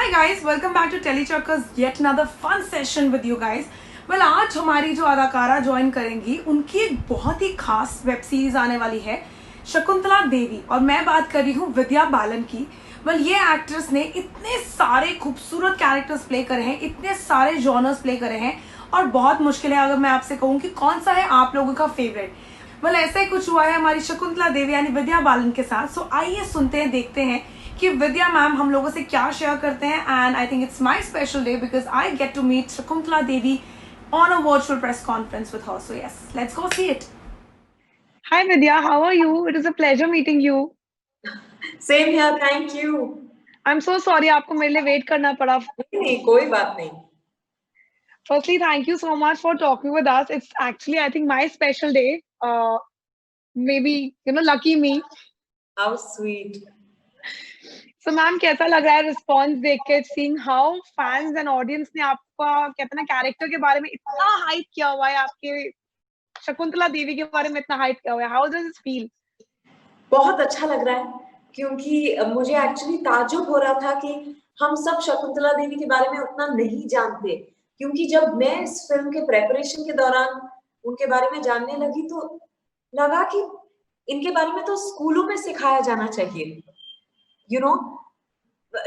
Hi guys, welcome back to Telechuckers. Yet another fun session with you guys. Well, आज हमारी जो अदाकारा join करेंगी उनकी एक बहुत ही खास वेब सीरीज आने वाली है शकुंतला देवी, और मैं बात कर रही हूँ विद्या बालन की. वेल, ये एक्ट्रेस ने इतने सारे खूबसूरत कैरेक्टर्स प्ले करे हैं, इतने सारे जॉनर्स प्ले करे हैं, और बहुत मुश्किल है अगर मैं आपसे कहूँ कि कौन सा है आप लोगों का फेवरेट. वेल, ऐसा ही कुछ हुआ है हमारी शकुंतला देवी यानी विद्या बालन के साथ. सो आइए सुनते हैं, देखते हैं कि विद्या मैम हम लोगों से क्या शेयर करते हैं. And I think it's my special day because I get to meet Shakuntala Devi on a virtual press conference with her. So yes, let's go see it. Hi Vidya, how are you? It is a pleasure meeting you. Same here, thank you. I'm so sorry आपको मेरे लिए wait करना पड़ा. नहीं, कोई बात नहीं. Firstly, thank you so much for talking with us. It's actually, I think, my special day. Maybe, lucky me. How sweet. So, ma'am कैसा लग रहा है रिस्पॉन्स देख के, seeing how fans and audience ने आपका कहते हैं ना कैरेक्टर के बारे में इतना हाइप किया हुआ है, आपके शकुंतला देवी के बारे में इतना हाइप किया हुआ है. How does it feel? बहुत अच्छा लग रहा है क्योंकि मुझे एक्चुअली ताज्जुब हो रहा था कि हम सब शकुंतला देवी के बारे में उतना नहीं जानते, क्योंकि जब मैं इस फिल्म के प्रेपरेशन के दौरान उनके बारे में जानने लगी तो लगा कि इनके बारे में तो स्कूलों में सिखाया जाना चाहिए. You know,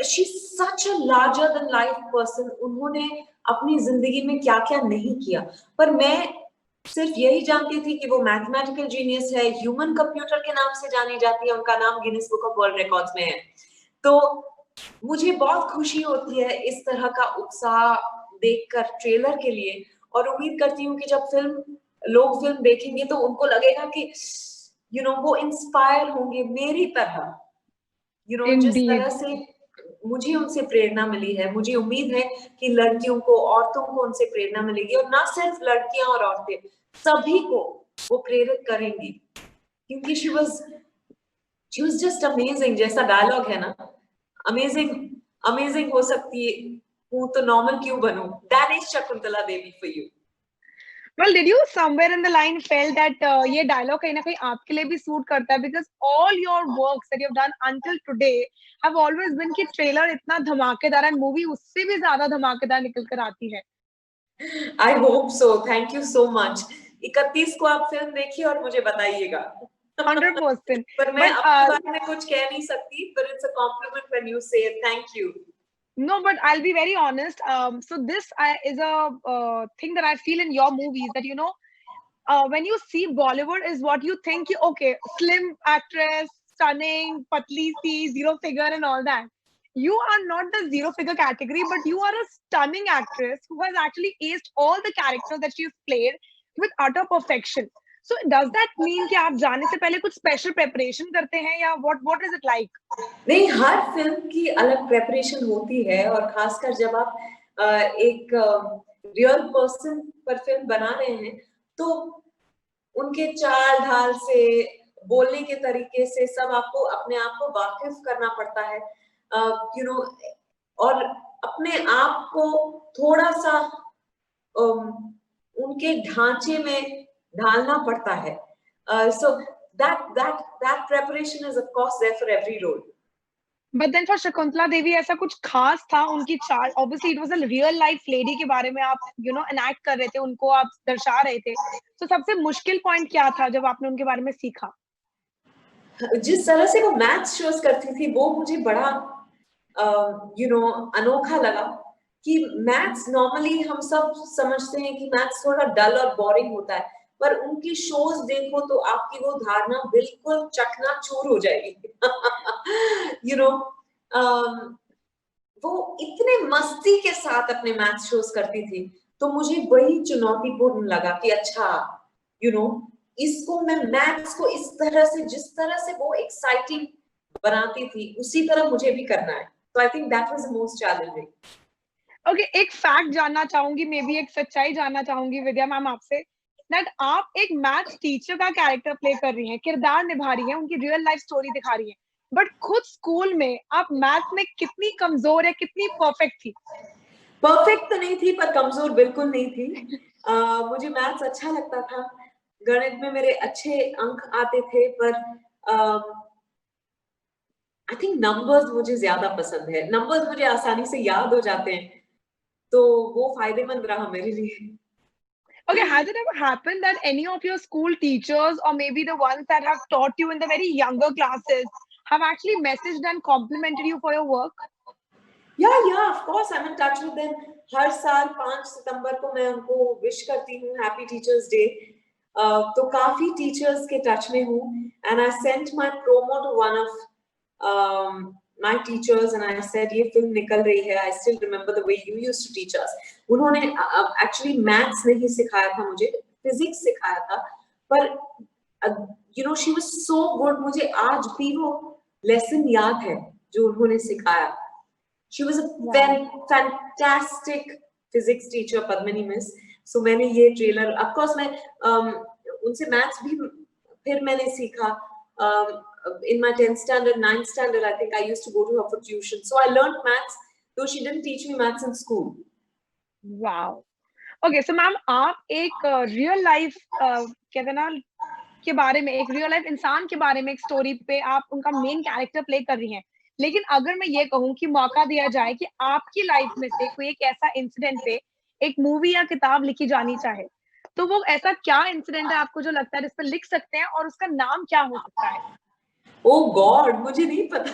she is such a larger than life person. उन्होंने अपनी जिंदगी में क्या-क्या नहीं किया, पर मैं सिर्फ यही जानती थी कि वो मैथमेटिकल जीनियस है, ह्यूमन कंप्यूटर के नाम से जानी जाती है, उनका नाम Guinness book of world records में है. तो मुझे बहुत खुशी होती है इस तरह का उत्साह देखकर ट्रेलर के लिए, और उम्मीद करती हूँ कि जब लोग फिल्म देखेंगे तो उनको लगेगा कि वो इंस्पायर होंगे मेरी तरह. जिस तरह से मुझे उनसे प्रेरणा मिली है, मुझे उम्मीद है कि लड़कियों को, औरतों को उनसे प्रेरणा मिलेगी, और ना सिर्फ लड़कियां और औरतें, सभी को वो प्रेरित करेंगी, क्योंकि शी वाज जस्ट अमेजिंग. जैसा डायलॉग है ना, अमेजिंग अमेजिंग हो सकती हूँ तो नॉर्मल क्यों बनूं. That is Shakuntala Devi for you. Well, did you somewhere in the line felt that ये dialogue कहीं ना कहीं आपके लिए भी सूट करता है, because all your works that you've done until today have always been कि ट्रेलर इतना धमाकेदार है, मूवी उससे भी ज्यादा धमाकेदार निकल कर आती है. I hope so. Thank you so much. 31 को आप फिल्म देखिए और मुझे बताइएगा. 100%. पर मैं अपने बारे में कुछ कह नहीं सकती, but it's a compliment when you say it. Thank you. No, but I'll be very honest. So this is a thing that I feel in your movies, that when you see Bollywood is what you think, okay, slim actress, stunning, patli si, zero figure and all that. You are not the zero figure category, but you are a stunning actress who has actually aced all the characters that she's played with utter perfection. So does that mean कि आप जाने से पहले कुछ special preparation करते हैं, या what is it like? नहीं, हर फिल्म की अलग प्रेपरेशन होती है, और खासकर जब आप एक रियल पर्सन पर फिल्म बना रहे हैं तो उनके चाल ढाल से, बोलने के तरीके से सब आपको अपने आप को वाकिफ करना पड़ता है. और अपने आप को थोड़ा सा उनके ढांचे में ढालना पड़ता है. So that preparation is of course there for every role. But then for Shakuntala Devi ऐसा कुछ खास था उनकी चाल? Obviously it was a real life lady के बारे में आप enact कर रहे थे, उनको आप दर्शा रहे थे. तो सबसे मुश्किल पॉइंट क्या था जब आपने उनके बारे में सीखा? जिस तरह से वो मैथ्स शोज करती थी वो मुझे बड़ा अनोखा लगा. कि मैथ्स नॉर्मली हम सब समझते हैं कि मैथ्स थोड़ा डल और बोरिंग होता है, पर उनकी शोज देखो तो आपकी वो धारणा बिल्कुल चकनाचूर हो जाएगी. वो इतने मस्ती के साथ अपने मैथ्स शोज करती थी, तो मुझे वही चुनौतीपूर्ण लगा कि अच्छा, इसको मैं मैथ्स को इस तरह से, जिस तरह से वो एक्साइटिंग बनाती थी, उसी तरह मुझे भी करना है. तो I think that was the most challenging. Okay, एक फैक्ट जानना चाहूंगी, मे बी एक सच्चाई जानना चाहूंगी विद्या मैम आपसे, दैट आप एक मैथ्स टीचर का कैरेक्टर प्ले कर रही हैं, किरदार निभा रही हैं, उनकी रियल लाइफ स्टोरी दिखा रही हैं, बट खुद स्कूल में आप मैथ्स में कितनी कमजोर है, कितनी परफेक्ट थी? परफेक्ट तो नहीं थी, पर कमजोर बिल्कुल नहीं थी. मुझे मैथ्स अच्छा लगता था, गणित में मेरे अच्छे अंक आते थे, पर आई थिंक नंबर्स मुझे ज्यादा पसंद है, नंबर्स मुझे आसानी से याद हो जाते हैं, तो वो फायदेमंद रहा मेरे लिए। Okay, has it ever happened that any of your school teachers, or maybe the ones that have taught you in the very younger classes, have actually messaged and complimented you for your work? या of course I am in touch with them. हर साल 5 सितंबर को मैं उनको wish करती हूँ happy teachers day. तो काफी टीचर्स के टच में हूँ, and I sent my promo to one of my teachers and I said ये फिल्म निकल रही है, I still remember the way you used to teach us। उन्होंने actually maths नहीं सिखाया था मुझे, physics सिखाया था, पर you know she was so good, मुझे आज भी वो lesson याद है जो उन्होंने सिखाया। She was a fantastic physics teacher, Padmini Miss। So मैंने ये ट्रेलर, of course मैं उनसे maths भी फिर मैंने सीखा। In my 10th standard, 9th standard, I think I used to go to her for tuition. So I learned maths, though she didn't teach me maths in school. Wow. Okay, so ma'am आप एक real life कहते हैं ना के बारे में, एक real life इंसान के बारे में एक स्टोरी पे आप उनका मेन कैरेक्टर प्ले कर रही हैं। लेकिन अगर मैं ये कहूँ कि मौका दिया जाए कि आपकी लाइफ में से कोई एक ऐसा इंसिडेंट पे एक मूवी या किताब लिखी जानी चाहे, तो वो ऐसा क्या इंसिडेंट है आपको जो लगता है जिस पे लिख सकते हैं और उसका नाम क्या हो सकता है? Oh God, मुझे नहीं पता।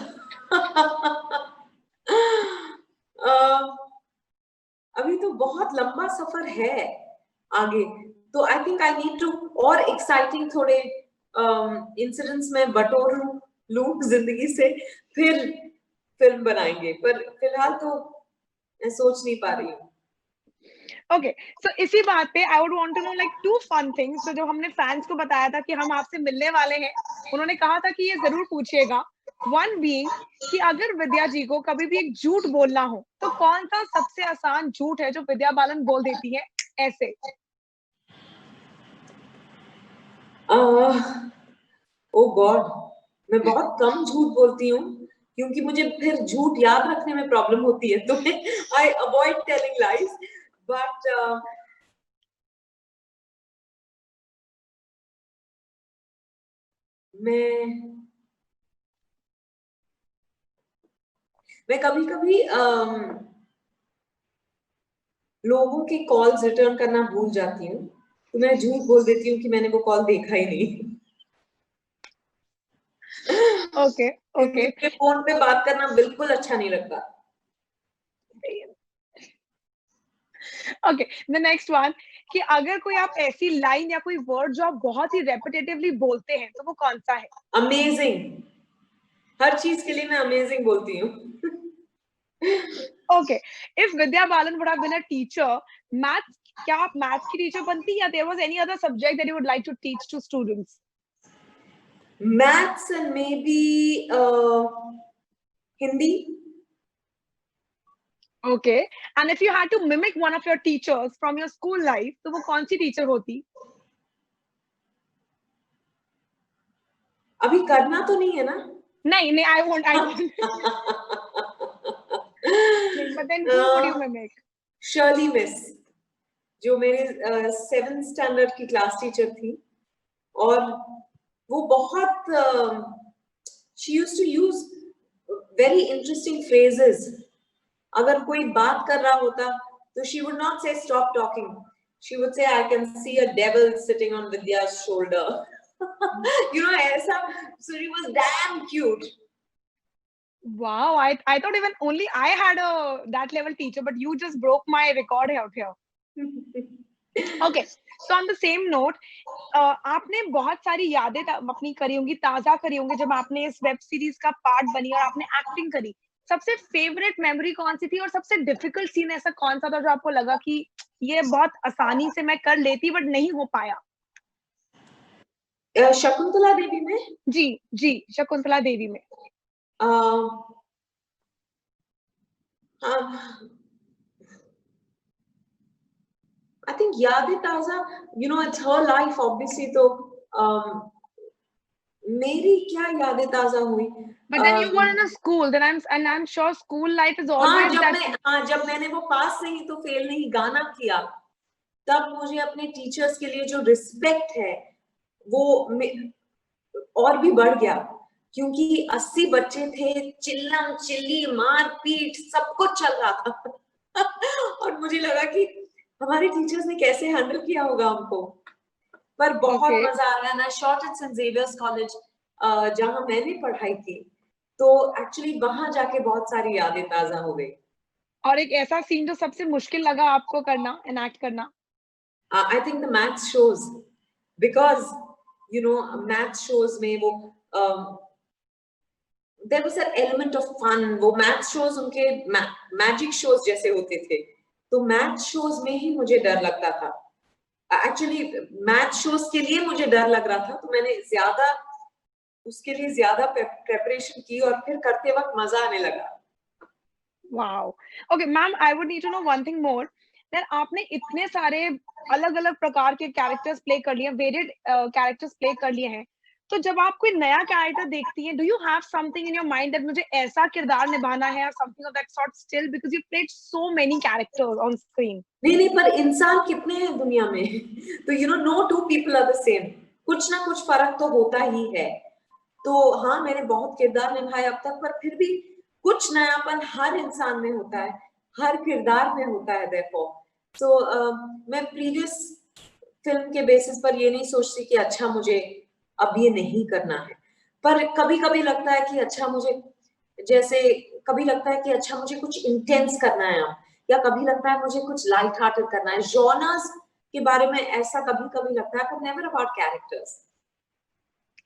अभी तो बहुत लंबा सफर है आगे, तो I think I need to और एक्साइटिंग थोड़े इंसिडेंट्स में बटोर लूं जिंदगी से, फिर फिल्म बनाएंगे, पर फिलहाल तो मैं सोच नहीं पा रही हूँ। ओके, सो इसी बात पे I would want to know like 2 fun things. तो जो हमने फैंस को बताया था कि हम आपसे मिलने वाले हैं, उन्होंने कहा था कि ये ज़रूर पूछिएगा। वन बीइंग कि अगर विद्या जी को कभी भी एक झूठ बोलना हो, तो कौन-सा सबसे आसान झूठ है जो विद्या बालन बोल देती है ऐसे? ओह गॉड, मैं बहुत कम झूठ बोलती हूँ, क्योंकि मुझे फिर झूठ याद रखने में प्रॉब्लम होती है, तो I avoid telling lies. But मैं कभी-कभी लोगों के कॉल्स रिटर्न करना भूल जाती हूँ, तो मैं झूठ बोल देती हूँ कि मैंने वो कॉल देखा ही नहीं। Okay, okay. क्योंकि फोन पे बात करना बिल्कुल अच्छा नहीं लगता। ओके, द नेक्स्ट वन कि अगर कोई आप ऐसी लाइन या कोई वर्ड जो आप बहुत ही रेपिटेटिवली बोलते हैं, तो वो कौन-सा है? अमेजिंग, हर चीज के लिए मैं अमेजिंग बोलती हूँ। Okay, if Vidya Balan would have been a teacher, maths क्या आप मैथ्स की टीचर बनती या there was any other subject that you would like to teach to students? Maths and maybe Hindi. Okay, and if you had to mimic one of your teachers from your school life, तो वो कौन-सी teacher होती? अभी करना तो नहीं है ना? नहीं, नहीं, I won't but then who would you mimic? Shirley miss, जो मेरे 7th स्टैंडर्ड की क्लास टीचर थी, और वो बहुत she used to use very interesting phrases। अगर कोई बात कर रहा होता तो she would not say stop talking, she would say I can see a devil sitting on Vidya's shoulder। you know ऐसा, so she was damn cute। Wow, I thought even only I had a that level teacher, but you just broke my record out here. Okay, so on the same note, आपने बहुत सारी यादें अपनी करी होंगी, ताज़ा करी होंगी जब आपने इस वेब सीरीज का पार्ट बनी और आपने एक्टिंग करी। सबसे फेवरेट मेमोरी कौन-सी थी और सबसे डिफिकल्ट सीन ऐसा कौन-सा था जो आपको लगा कि ये बहुत आसानी से मैं कर लेती बट नहीं हो पाया? शकुंतला देवी में जी, जी, शकुंतला देवी में। I think यादें ताज़ा, you know it's her life obviously, तो मेरी क्या यादें ताज़ा हुई? But then you were in a school, then I'm sure school life is always that. जब मैंने वो पास नहीं तो फेल नहीं गाना किया, तब मुझे अपने टीचर्स के लिए जो रिस्पेक्ट है वो और भी बढ़ गया। क्योंकि 80 बच्चे थे, चिल्लम चिल्ली मार पीट सब कुछ चल रहा था और मुझे लगा कि हमारे टीचर्स ने कैसे हैंडल किया होगा हमको। पर बहुत ओके। मजा आ गया ना। Shot at Saint Xavier's College जहाँ मैंने पढ़ाई की, तो एक्चुअली वहां जाके बहुत सारी यादें ताजा हो गई। और एक ऐसा सीन जो सबसे मुश्किल लगा आपको करना, एनैक्ट करना? I think the math shows, because you know math shows में वो there was an element of fun. वो मैथ शोज उनके मैजिक शोज जैसे होते थे, तो मैथ शोज में ही मुझे डर लगता था। एक्चुअली मैथ शोज के लिए मुझे डर लग रहा था, तो मैंने ज्यादा उसके लिए ज्यादा प्रेपरेशन की और फिर करते वक्त मजा आने लगा। Wow! Okay ma'am, I would need to know one thing more, that आपने इतने सारे अलग-अलग प्रकार के कैरेक्टर्स प्ले कर लिए हैं, वेरिएड कैरेक्टर्स प्ले कर लिए हैं। तो जब आप कोई नया कैरेक्टर देखती हैं, do you have something in your mind that मुझे ऐसा किरदार निभाना है, और something of that sort still, because you played so many characters on screen? नहीं, पर इंसान कितने हैं दुनिया में तो no two people are the same. कुछ ना कुछ फर्क तो होता ही है। तो हाँ, मैंने बहुत किरदार निभाए अब तक, पर फिर भी कुछ नयापन हर इंसान में होता है, हर किरदार में होता है therefore। तो मैं प्रीवियस फिल्म के बेसिस पर ये नहीं सोचती कि अच्छा मुझे अब ये नहीं करना है। पर कभी-कभी लगता है कि अच्छा मुझे जैसे कभी लगता है कि अच्छा मुझे कुछ इंटेंस करना है अब, या कभी लगता है मुझे कुछ लाइट हार्टेड करना है। जॉनर्स के बारे में ऐसा कभी-कभी लगता है, पर नेवर अबाउट कैरेक्टर्स।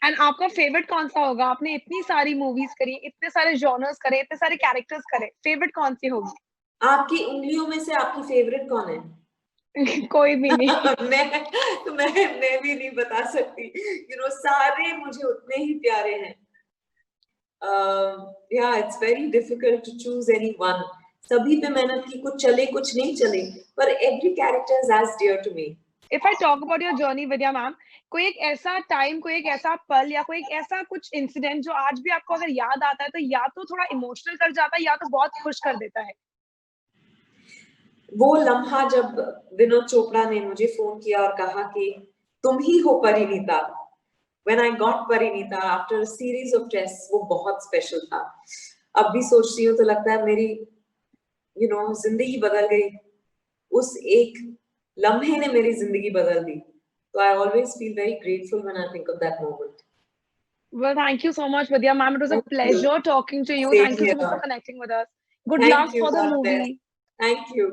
एंड आपका फेवरेट कौन-सा होगा? आपने इतनी सारी मूवीज़ करी, इतने सारे जॉनर्स करे, इतने सारे कैरेक्टर्स करे, फेवरेट कौन-सी होगी? आपकी उंगलियों में से आपकी फेवरेट कौन है? कोई भी नहीं। मैं भी नहीं बता सकती। सारे मुझे उतने ही प्यारे हैं। Yeah it's very difficult to choose any one. सभी पे मेहनत की, कुछ चले कुछ नहीं चले, पर every character is as dear to me. If I talk about your journey Vidya ma'am, कोई एक ऐसा टाइम, कोई एक ऐसा पल, या कोई एक ऐसा कुछ इंसिडेंट जो आज भी आपको अगर याद आता है तो या तो थोड़ा इमोशनल कर जाता है या तो बहुत खुश कर देता है? वो लम्हा जब विनोद चोपड़ा ने मुझे फोन किया और कहा कि तुम ही हो Parineeta. When I got Parineeta after a series of tests, वो बहुत स्पेशल था। अब भी सोचती हूँ तो लगता है मेरी जिंदगी बदल गई। उस एक लम्हे ने मेरी जिंदगी बदल दी। So I always feel very grateful when I think of that moment. Well, thank you so much Vidya ma'am, it was a Thank you. pleasure talking to you. Same Thank you so much for here. connecting with us. Good Thank luck you. for the God bless. movie. Thank you.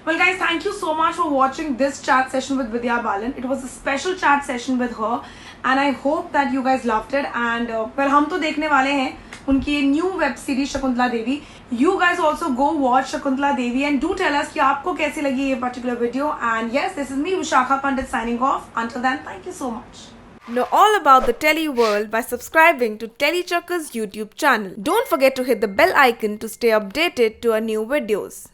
Well guys, thank you so much for watching this chat session with Vidya Balan. It was a special chat session with her and I hope that you guys loved it. And well, हम तो देखने वाले हैं उनकी new web series Shakuntala Devi. You guys also go watch Shakuntala Devi and do tell us कि आपको कैसी लगी ये particular video. And yes, this is me Vishakha Pandit signing off. Until then, thank you so much. Know all about the Tele world by subscribing to Telechuckers YouTube channel. Don't forget to hit the bell icon to stay updated to our new videos.